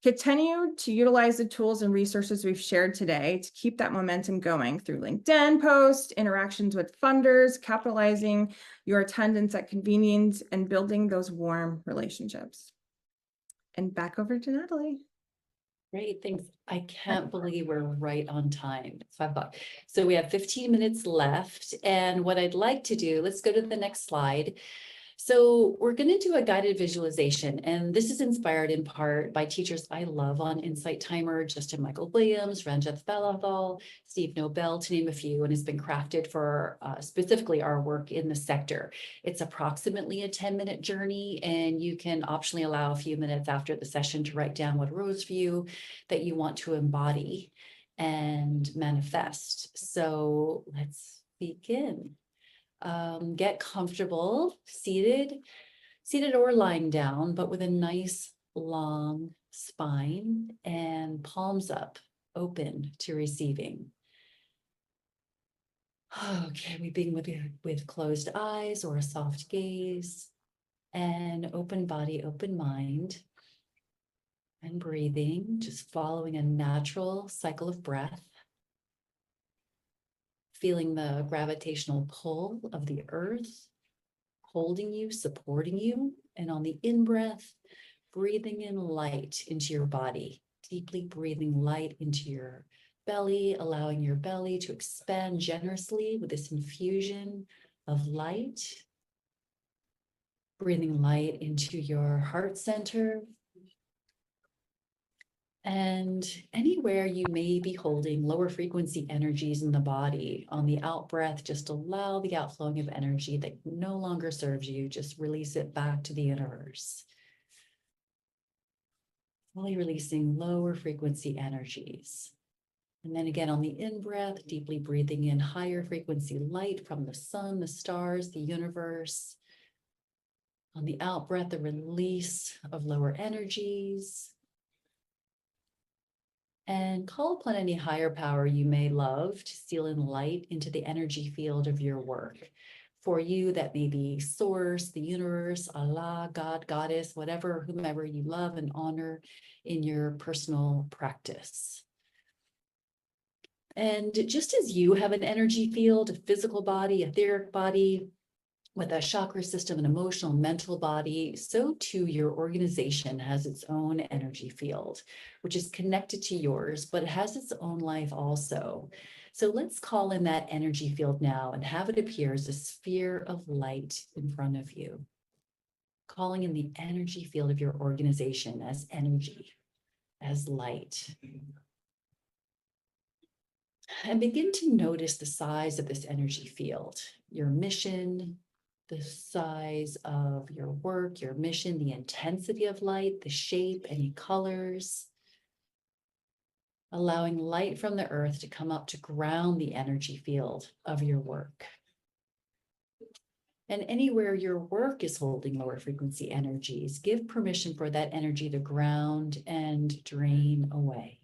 continue to utilize the tools and resources we've shared today to keep that momentum going through LinkedIn posts, interactions with funders, capitalizing your attendance at convenings, and building those warm relationships. And back over to Natalie. Great, thanks. I can't believe we're right on time. It's 5 o'clock. So we have 15 minutes left. And what I'd like to do, let's go to the next slide. So we're going to do a guided visualization, and this is inspired in part by teachers I love on Insight Timer, Justin Michael Williams, Ranjith Balathal, Steve Nobel, to name a few, and has been crafted for specifically our work in the sector. It's approximately a 10-minute journey, and you can optionally allow a few minutes after the session to write down what arose for you that you want to embody and manifest. So let's begin. Get comfortable, seated or lying down, but with a nice long spine and palms up, open to receiving. Okay, we begin with closed eyes or a soft gaze, and open body, open mind, and breathing, just following a natural cycle of breath. Feeling the gravitational pull of the earth, holding you, supporting you. And on the in-breath, breathing in light into your body, deeply breathing light into your belly, allowing your belly to expand generously with this infusion of light. Breathing light into your heart center. And anywhere you may be holding lower frequency energies in the body, on the out breath, just allow the outflowing of energy that no longer serves you. Just release it back to the universe. Fully releasing lower frequency energies. And then again, on the in-breath, deeply breathing in higher frequency light from the sun, the stars, the universe. On the out-breath, the release of lower energies. And call upon any higher power you may love to seal in light into the energy field of your work. For you, that may be Source, the universe, Allah, God, Goddess, whatever, whomever you love and honor in your personal practice. And just as you have an energy field, a physical body, etheric body, with a chakra system, an emotional, mental body, so too your organization has its own energy field, which is connected to yours, but it has its own life also. So let's call in that energy field now and have it appear as a sphere of light in front of you. Calling in the energy field of your organization as energy, as light. And begin to notice the size of this energy field, your mission, the size of your work, your mission, the intensity of light, the shape, any colors. Allowing light from the earth to come up to ground the energy field of your work. And anywhere your work is holding lower frequency energies, give permission for that energy to ground and drain away.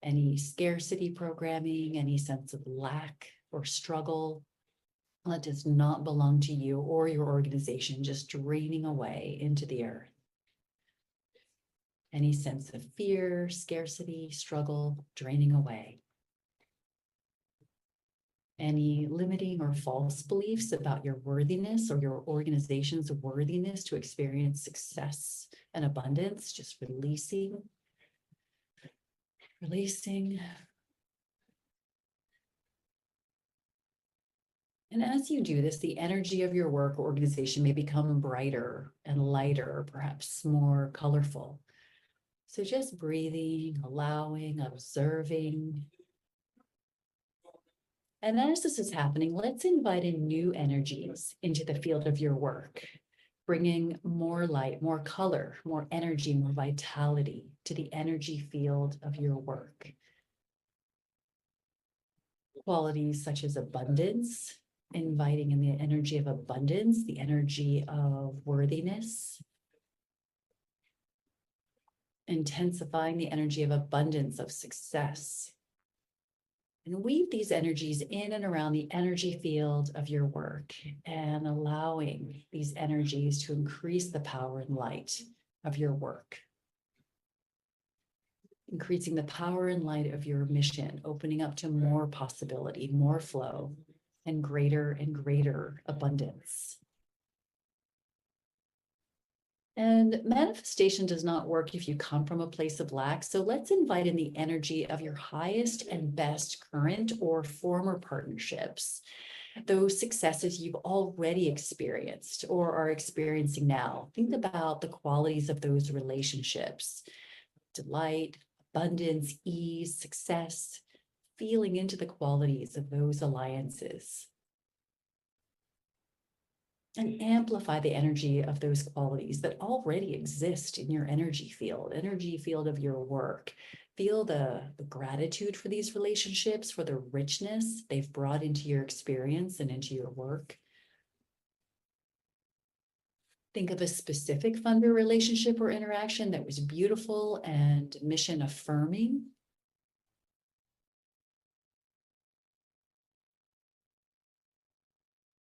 Any scarcity programming, any sense of lack or struggle that does not belong to you or your organization, just draining away into the earth. Any sense of fear, scarcity, struggle, draining away. Any limiting or false beliefs about your worthiness or your organization's worthiness to experience success and abundance, just releasing. And as you do this, the energy of your work or organization may become brighter and lighter, perhaps more colorful. So just breathing, allowing, observing. And as this is happening, let's invite in new energies into the field of your work, bringing more light, more color, more energy, more vitality to the energy field of your work. Qualities such as abundance, inviting in the energy of abundance, the energy of worthiness, intensifying the energy of abundance, of success. And weave these energies in and around the energy field of your work and allowing these energies to increase the power and light of your work. Increasing the power and light of your mission, opening up to more possibility, more flow, and greater abundance. And manifestation does not work if you come from a place of lack. So let's invite in the energy of your highest and best current or former partnerships, those successes you've already experienced or are experiencing now. Think about the qualities of those relationships: delight, abundance, ease, success, feeling into the qualities of those alliances. And amplify the energy of those qualities that already exist in your energy field of your work. Feel the gratitude for these relationships, for the richness they've brought into your experience and into your work. Think of a specific funder relationship or interaction that was beautiful and mission affirming.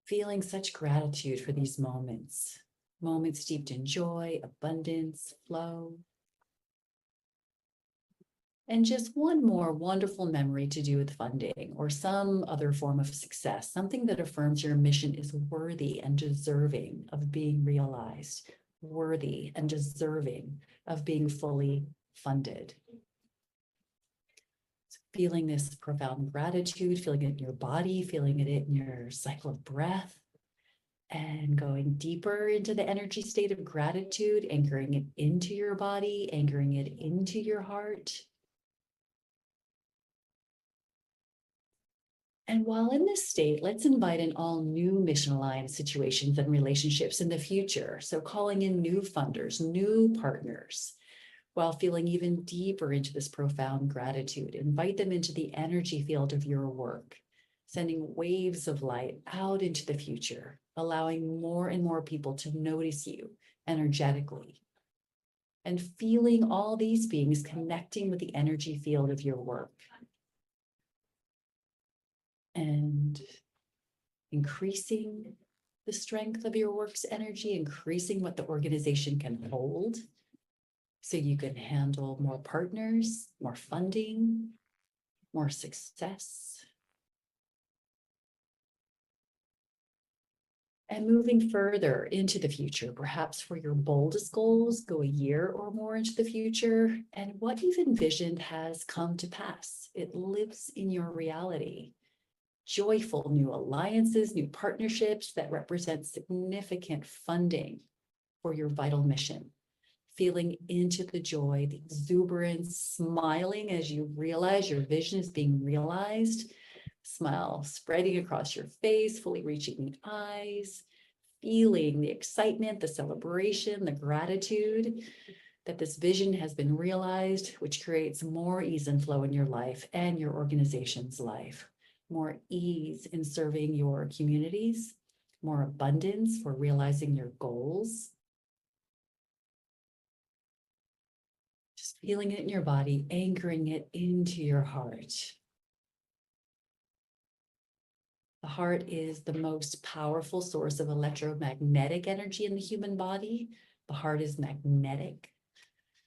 Feeling such gratitude for these moments, moments steeped in joy, abundance, flow. And just one more wonderful memory to do with funding or some other form of success, something that affirms your mission is worthy and deserving of being realized, worthy and deserving of being fully funded. So feeling this profound gratitude, feeling it in your body, feeling it in your cycle of breath, and going deeper into the energy state of gratitude, anchoring it into your body, anchoring it into your heart. And while in this state, let's invite in all new mission-aligned situations and relationships in the future. So calling in new funders, new partners, while feeling even deeper into this profound gratitude. Invite them into the energy field of your work, sending waves of light out into the future, allowing more and more people to notice you energetically. And feeling all these beings connecting with the energy field of your work. And increasing the strength of your work's energy, increasing what the organization can hold, so you can handle more partners, more funding, more success. And moving further into the future, perhaps for your boldest goals, go a year or more into the future, and what you've envisioned has come to pass. It lives in your reality. Joyful new alliances, new partnerships that represent significant funding for your vital mission. Feeling into the joy, the exuberance, smiling as you realize your vision is being realized. Smile spreading across your face, fully reaching the eyes. Feeling the excitement, the celebration, the gratitude that this vision has been realized, which creates more ease and flow in your life and your organization's life. More ease in serving your communities, more abundance for realizing your goals. Just feeling it in your body, anchoring it into your heart. The heart is the most powerful source of electromagnetic energy in the human body. The heart is magnetic.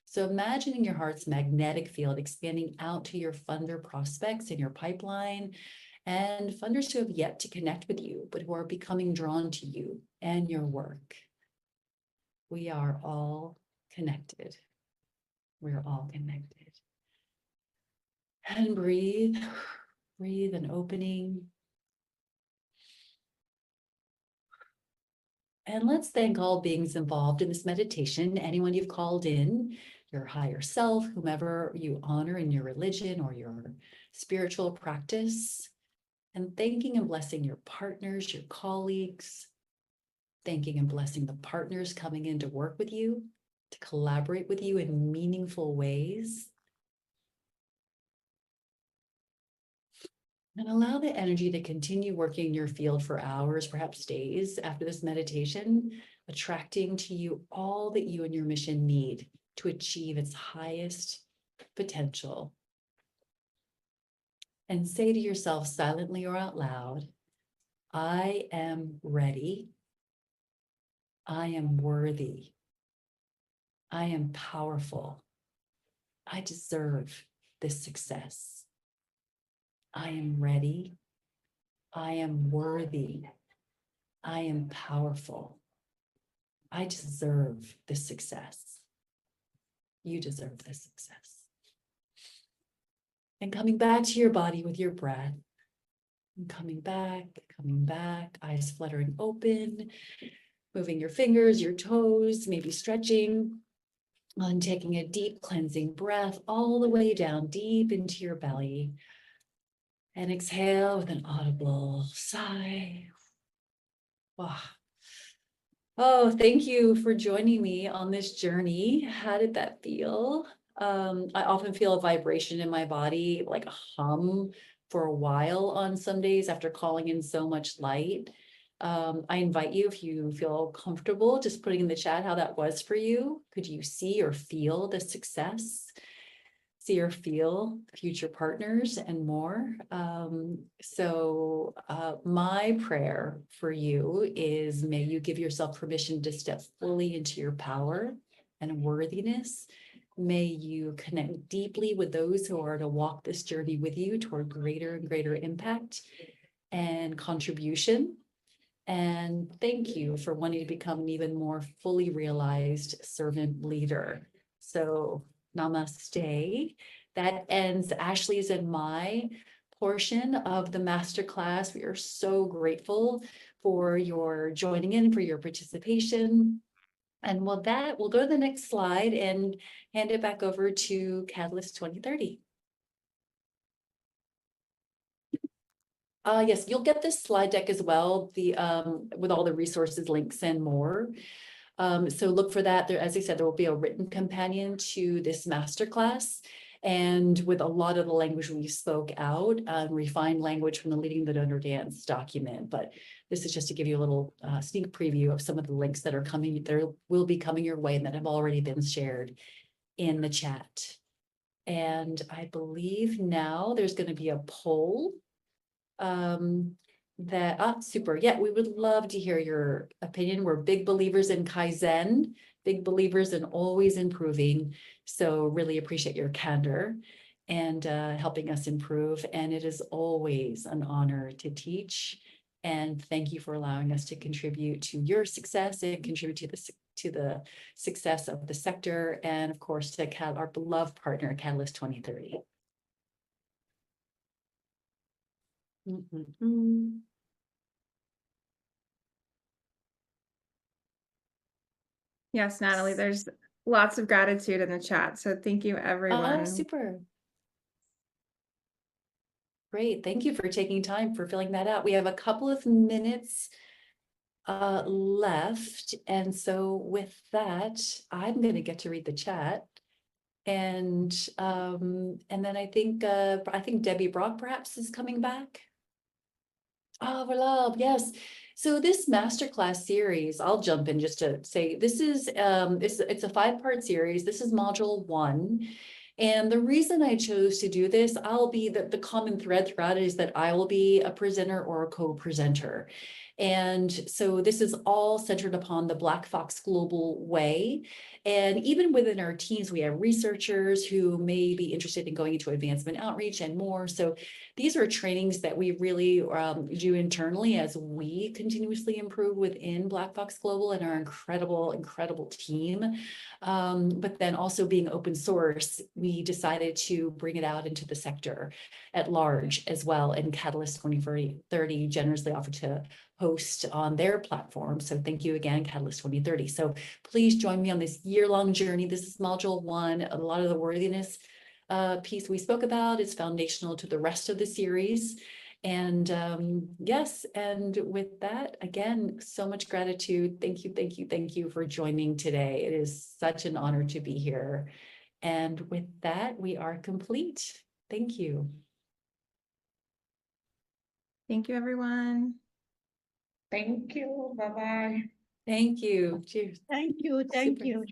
So imagining your heart's magnetic field expanding out to your funder prospects in your pipeline, and funders who have yet to connect with you, but who are becoming drawn to you and your work. We are all connected. We're all connected. And breathe, breathe an opening. And let's thank all beings involved in this meditation, anyone you've called in, your higher self, whomever you honor in your religion or your spiritual practice. And thanking and blessing your partners, your colleagues, thanking and blessing the partners coming in to work with you, to collaborate with you in meaningful ways. And allow the energy to continue working in your field for hours, perhaps days after this meditation, attracting to you all that you and your mission need to achieve its highest potential. And say to yourself silently or out loud, I am ready. I am worthy. I am powerful. I deserve this success. I am ready. I am worthy. I am powerful. I deserve this success. You deserve this success. And coming back to your body with your breath. And coming back, eyes fluttering open, moving your fingers, your toes, maybe stretching, and taking a deep cleansing breath all the way down deep into your belly. And exhale with an audible sigh. Wow. Oh, thank you for joining me on this journey. How did that feel? I often feel a vibration in my body, like a hum for a while on some days after calling in so much light. I invite you, if you feel comfortable, just putting in the chat how that was for you. Could you see or feel the success? see or feel future partners and more. My prayer for you is, may you give yourself permission to step fully into your power and worthiness. May you connect deeply with those who are to walk this journey with you toward greater and greater impact and contribution. And thank you for wanting to become an even more fully realized servant leader. So namaste. That ends Ashley's and my portion of the masterclass. We are so grateful for your joining in, for your participation. And with that, we'll go to the next slide and hand it back over to Catalyst 2030. Yes, you'll get this slide deck as well, with all the resources, links, and more. So look for that. There, as I said, there will be a written companion to this masterclass. And with a lot of the language we spoke out, refined language from the Leading the Donor Dance document. But this is just to give you a little sneak preview of some of the links that are coming, there will be coming your way and that have already been shared in the chat. And I believe now there's going to be a poll. Super. Yeah, we would love to hear your opinion. We're big believers in Kaizen, big believers in always improving. So really appreciate your candor and helping us improve. And it is always an honor to teach. And thank you for allowing us to contribute to your success and contribute to the success of the sector. And of course, to our beloved partner, Catalyst 2030. Yes, Natalie, there's lots of gratitude in the chat. So thank you, everyone. Oh, super. Great. Thank you for taking time for filling that out. We have a couple of minutes left. And so with that, I'm going to get to read the chat. And then I think Debbie Brock perhaps is coming back. Oh, voilà, yes. So this masterclass series, I'll jump in just to say this is it's a 5-part series. This is module 1. And the reason I chose to do this, the common thread throughout it is that I will be a presenter or a co-presenter. And so this is all centered upon the Black Fox Global Way. And even within our teams, we have researchers who may be interested in going into advancement outreach and more. So these are trainings that we really do internally as we continuously improve within Black Fox Global and our incredible, incredible team. But then also being open source, we decided to bring it out into the sector at large as well. And Catalyst 2030 generously offered to host on their platform. So thank you again, Catalyst 2030. So please join me on this year-long journey. This is module 1. A lot of the worthiness piece we spoke about is foundational to the rest of the series. And yes, and with that, again, so much gratitude. Thank you, thank you, thank you for joining today. It is such an honor to be here. And with that, we are complete. Thank you. Thank you, everyone. Thank you. Bye-bye. Thank you. Cheers. Thank you. Thank Super. you.